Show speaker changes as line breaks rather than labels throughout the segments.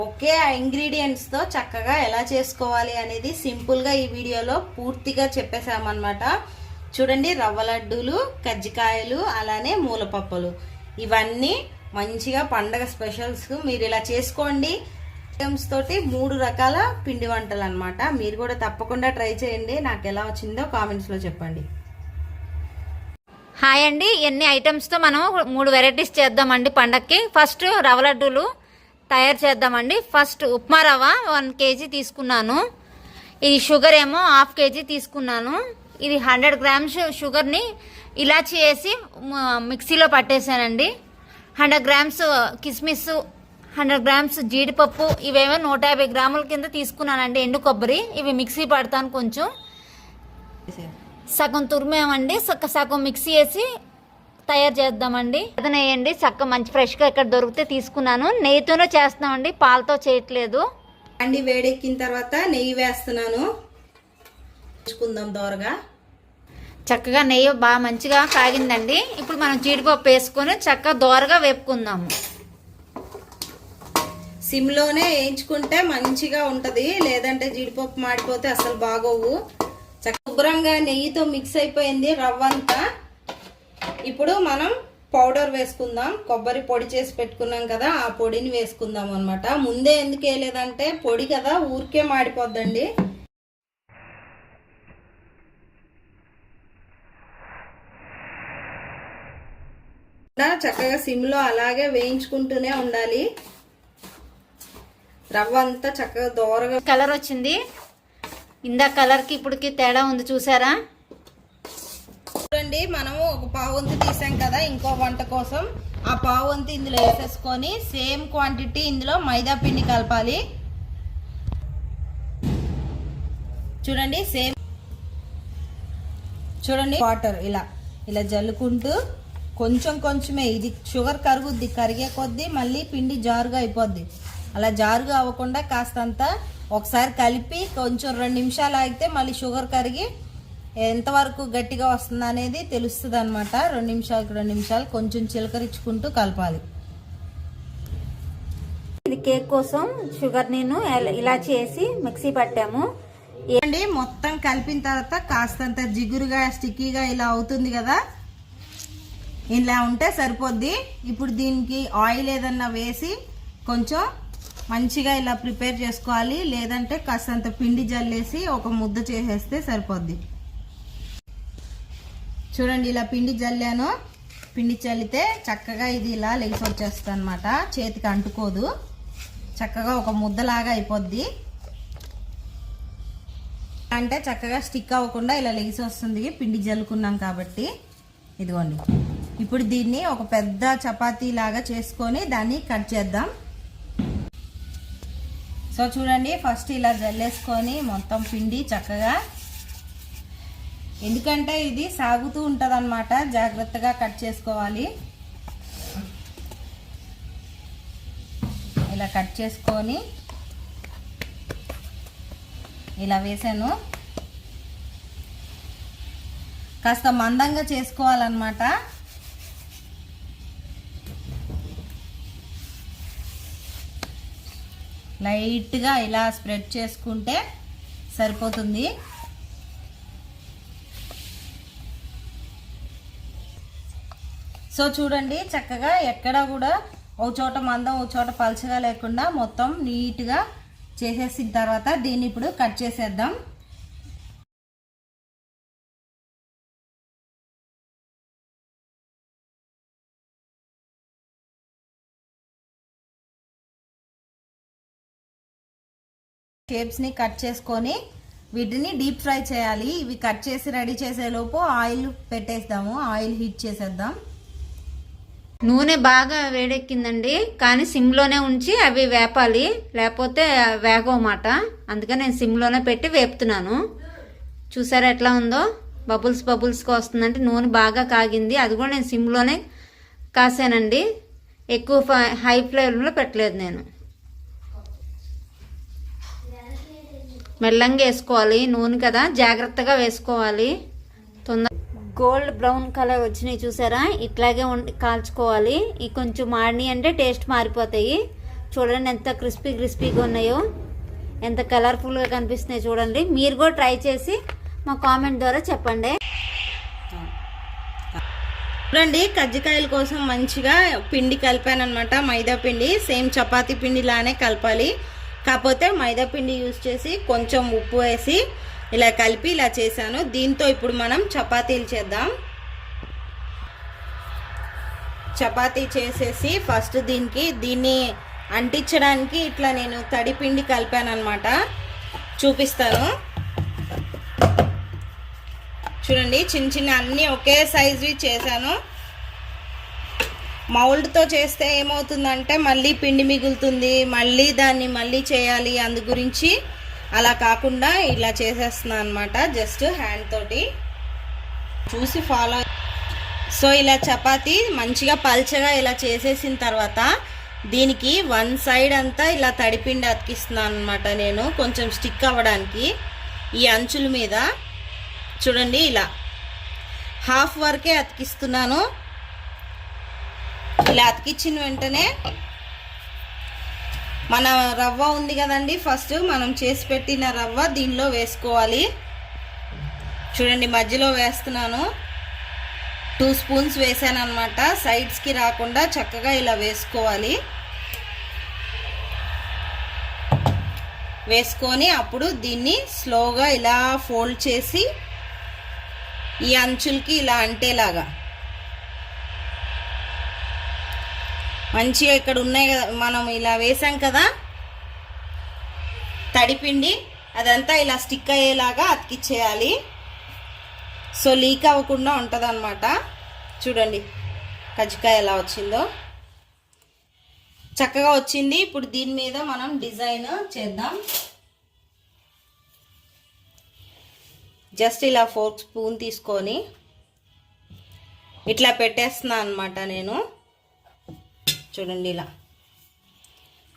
Okay, ఆ ingredients తో చక్కగా ఎలా చేసుకోవాలి అనేది సింపుల్ గా ఈ వీడియోలో పూర్తిగా చెప్పేసామన్నమాట. చూడండి, రవ్వ లడ్డూలు, కజ్జికాయలు, అలానే మూలపప్పులు, ఇవన్నీ మంచిగా పండగ స్పెషల్స్. మీరు ఇలా చేసుకోండి. ఐటమ్స్ తోటి 3 రకాల పిండి వంటలు అన్నమాట. మీరు కూడా తప్పకుండా ట్రై చేయండి. నాకు ఎలా వచ్చిందో కామెంట్స్ లో చెప్పండి.
హాయ్ అండి, ఎన్ని ఐటమ్స్తో మనం 3 వెరైటీస్ చేద్దామండి పండక్కి. ఫస్ట్ రవ్వ లడ్డూలు తయారు చేద్దామండి. ఫస్ట్ ఉప్మా రవ్వ 1 kg తీసుకున్నాను. ఇది షుగర్ ఏమో 1/2 kg తీసుకున్నాను. ఇది 100 grams షుగర్ని ఇలాచి వేసి మిక్సీలో పట్టేశానండి. 100 grams కిస్మిస్, 100 grams జీడిపప్పు, ఇవేమో 150 గ్రాముల కింద తీసుకున్నానండి. ఎండు కొబ్బరి, ఇవి మిక్సీ పడతాను. కొంచెం సగం తురిమేమండి, సగం మిక్సీ వేసి తయారు చేద్దామండి. అది నెయ్యండి, చక్క మంచి ఫ్రెష్గా ఇక్కడ దొరికితే తీసుకున్నాను. నెయ్యితోనే చేస్తున్నామండి, పాలతో చేయట్లేదు
అండి. వేడెక్కిన తర్వాత నెయ్యి వేస్తున్నాను. వేసుకుందాం దోరగా.
చక్కగా నెయ్యి బాగా మంచిగా కాగిందండి. ఇప్పుడు మనం జీడిపప్పు వేసుకొని చక్కగా దోరగా వేపుకుందాము.
సిమ్లోనే వేయించుకుంటే మంచిగా ఉంటది, లేదంటే జీడిపప్పు మాడిపోతే అసలు బాగోవు. శుభ్రంగా నెయ్యితో మిక్స్ అయిపోయింది రవ్వ అంతా. ఇప్పుడు మనం పౌడర్ వేసుకుందాం. కొబ్బరి పొడి చేసి పెట్టుకున్నాం కదా, ఆ పొడిని వేసుకుందాం అన్నమాట. ముందే ఎందుకు వేయలేదంటే పొడి కదా, ఊరికే మాడిపోద్దండి. చక్కగా సిమ్లో అలాగే వేయించుకుంటూనే ఉండాలి. రవ్వ అంతా చక్కగా దోరగా
కలర్ వచ్చింది. ఇందా కలర్కి ఇప్పటికి తేడా ఉంది, చూసారా?
చూడండి, మనము ఒక పావంతి తీసాం కదా ఇంకో వంట కోసం. ఆ పావంతి ఇందులో వేసేసుకొని సేమ్ క్వాంటిటీ ఇందులో మైదా పిండి కలపాలి. చూడండి, సేమ్. చూడండి, వాటర్ ఇలా ఇలా జల్లుకుంటూ కొంచెం కొంచెమే. ఇది షుగర్ కరుగుద్ది, కరిగే కొద్దీ మళ్ళీ పిండి జారుగా అయిపోద్ది. అలా జారుగా అవ్వకుండా కాస్తంత ఒకసారి కలిపి కొంచెం 2 నిమిషాలు ఆగితే మళ్ళీ షుగర్ కరిగి ఎంతవరకు గట్టిగా వస్తుంది అనేది తెలుస్తుంది అనమాట. 2 నిమిషాలు కొంచెం చిలకరించుకుంటూ కలపాలి.
ఇది కేక్ కోసం షుగర్ నేను ఇలా చేసి మిక్సీ పట్టాము.
ఏంటి, మొత్తం కలిపిన తర్వాత కాస్తంత జిగురుగా స్టిక్కీగా ఇలా అవుతుంది కదా, ఇలా ఉంటే సరిపోద్ది. ఇప్పుడు దీనికి ఆయిల్ ఏదన్నా వేసి కొంచెం మంచిగా ఇలా ప్రిపేర్ చేసుకోవాలి, లేదంటే కాస్తంత పిండి జల్లేసి ఒక ముద్ద చేసేస్తే సరిపోద్ది. చూడండి, ఇలా పిండి జల్లాను. పిండి చల్లితే చక్కగా ఇది ఇలా లెగిసి వచ్చేస్తుంది అనమాట. చేతికి అంటుకోదు, చక్కగా ఒక ముద్దలాగా అయిపోద్ది. అంటే చక్కగా స్టిక్ అవ్వకుండా ఇలా లెగిసి వస్తుంది పిండి జల్లుకున్నాం కాబట్టి. ఇదిగోండి, ఇప్పుడు దీన్ని ఒక పెద్ద చపాతీ లాగా చేసుకొని దాన్ని కట్ చేద్దాం. సో చూడండి, ఫస్ట్ ఇలా జల్లేసుకొని మొత్తం పిండి చక్కగా, ఎందుకంటే ఇది సాగుతూ ఉంటుంది అన్నమాట, జాగ్రత్తగా కట్ చేసుకోవాలి. ఇలా కట్ చేసుకొని ఇలా వేసాను. కాస్త మందంగా చేసుకోవాలన్నమాట. లైట్గా ఇలా స్ప్రెడ్ చేసుకుంటే సరిపోతుంది. సో చూడండి, చక్కగా ఎక్కడ కూడా ఓ చోట మందం ఓ చోట పలచగా లేకుండా మొత్తం నీట్గా చేసేసిన తర్వాత దీన్ని ఇప్పుడు కట్ చేసేద్దాం. షేప్స్ని కట్ చేసుకొని వీటిని డీప్ ఫ్రై చేయాలి. ఇవి కట్ చేసి రెడీ చేసేలోపు ఆయిల్ పెట్టేద్దాము. ఆయిల్ హీట్ చేసేద్దాం.
నూనె బాగా వేడెక్కిందండి, కానీ సిమ్లోనే ఉంచి అవి వేపాలి, లేకపోతే వేగవమాట. అందుకని నేను సిమ్లోనే పెట్టి వేపుతున్నాను. చూసారా ఎట్లా ఉందో, బబుల్స్గా వస్తుందంటే నూనె బాగా కాగింది. అది కూడా నేను సిమ్లోనే కాసానండి, ఎక్కువ హై ఫ్లేమ్లో పెట్టలేదు నేను. మెల్లంగా వేసుకోవాలి, నూనె కదా, జాగ్రత్తగా వేసుకోవాలి. గోల్డ్ బ్రౌన్ కలర్ వచ్చినాయి చూసారా, ఇట్లాగే కాల్చుకోవాలి. ఈ కొంచెం మాడినాయి అంటే టేస్ట్ మారిపోతాయి. చూడండి ఎంత క్రిస్పీగా ఉన్నాయో, ఎంత కలర్ఫుల్గా కనిపిస్తున్నాయి చూడండి. మీరు కూడా ట్రై చేసి మా కామెంట్ ద్వారా చెప్పండి.
చూడండి కజ్జికాయల కోసం మంచిగా పిండి కలిపాను అనమాట, మైదా పిండి. సేమ్ చపాతీ పిండి లానే కలపాలి, కాకపోతే మైదా పిండి యూజ్ చేసి కొంచెం ఉప్పు వేసి ఇలా కలిపి ఇలా చేశాను. దీంతో ఇప్పుడు మనం చపాతీలు చేద్దాం. చపాతీ చేసేసి ఫస్ట్ దీన్ని అంటించడానికి ఇట్లా నేను తడి పిండి కలిపాను అనమాట, చూపిస్తాను చూడండి. చిన్న అన్నీ ఒకే సైజువి చేశాను. మౌల్డ్తో చేస్తే ఏమవుతుందంటే మళ్ళీ పిండి మిగులుతుంది, దాన్ని చేయాలి. అందు గురించి అలా కాకుండా ఇలా చేసేస్తున్నాను అనమాట, జస్ట్ హ్యాండ్ తోటి చూసి ఫాలో. సో ఇలా చపాతీ మంచిగా పల్చగా ఇలా చేసేసిన తర్వాత దీనికి వన్ సైడ్ అంతా ఇలా తడిపిండి అతికిస్తున్నాను అనమాట నేను, కొంచెం స్టిక్ అవ్వడానికి. ఈ అంచుల మీద చూడండి ఇలా హాఫ్ వరకే అతికిస్తున్నాను. ఇలా అతికించిన వెంటనే మన రవ్వ ఉంది కదండి, ఫస్ట్ మనం చేసి పెట్టిన రవ్వ దీనిలో వేసుకోవాలి. చూడండి మధ్యలో వేస్తున్నాను, 2 స్పూన్స్ వేసాను అనమాట. సైడ్స్కి రాకుండా చక్కగా ఇలా వేసుకోవాలి. వేసుకొని అప్పుడు దీన్ని స్లోగా ఇలా ఫోల్డ్ చేసి ఈ అంచులకి ఇలా అంటేలాగా మంచిగా ఇక్కడ ఉన్నాయి కదా, మనం ఇలా వేసాం కదా తడిపిండి, అదంతా ఇలా స్టిక్ అయ్యేలాగా అతికిచ్చేయాలి. సో లీక్ అవ్వకుండా ఉంటుంది అన్నమాట. చూడండి కజ్జికాయ ఎలా వచ్చిందో, చక్కగా వచ్చింది. ఇప్పుడు దీని మీద మనం డిజైన్ చేద్దాం. జస్ట్ ఇలా 4 స్పూన్ తీసుకొని ఇట్లా పెట్టేస్తున్నాను అనమాట నేను. చూడండి ఇలా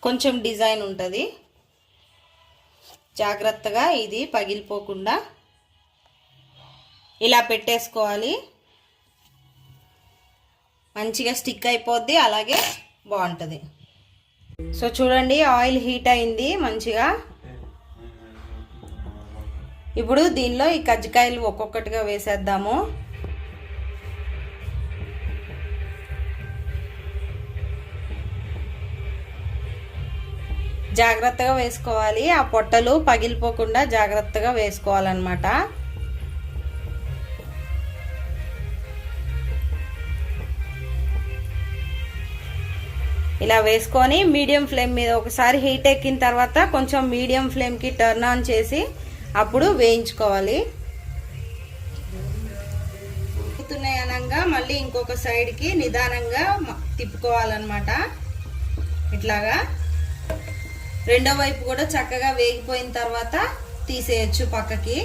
కొంచెం డిజైన్ ఉంటుంది, జాగ్రత్తగా ఇది పగిలిపోకుండా ఇలా పెట్టేసుకోవాలి. మంచిగా స్టిక్ అయిపోద్ది, అలాగే బాగుంటుంది. సో చూడండి ఆయిల్ హీట్ అయింది మంచిగా. ఇప్పుడు దీనిలో ఈ కజ్జికాయలు ఒక్కొక్కటిగా వేసేద్దాము. జాగ్రత్తగా వేసుకోవాలి, ఆ పొట్టలు పగిలిపోకుండా జాగ్రత్తగా వేసుకోవాలన్నమాట. ఇలా వేసుకొని మీడియం ఫ్లేమ్ మీద ఒకసారి హీట్ ఎక్కిన తర్వాత కొంచెం మీడియం ఫ్లేమ్కి టర్న్ ఆన్ చేసి అప్పుడు వేయించుకోవాలి. అవుతున్నాయి అనగా మళ్ళీ ఇంకొక సైడ్కి నిదానంగా తిప్పుకోవాలన్నమాట. ఇట్లాగా రెండో వైపు కూడా చక్కగా వేగిపోయిన తర్వాత తీసేయచ్చు పక్కకి.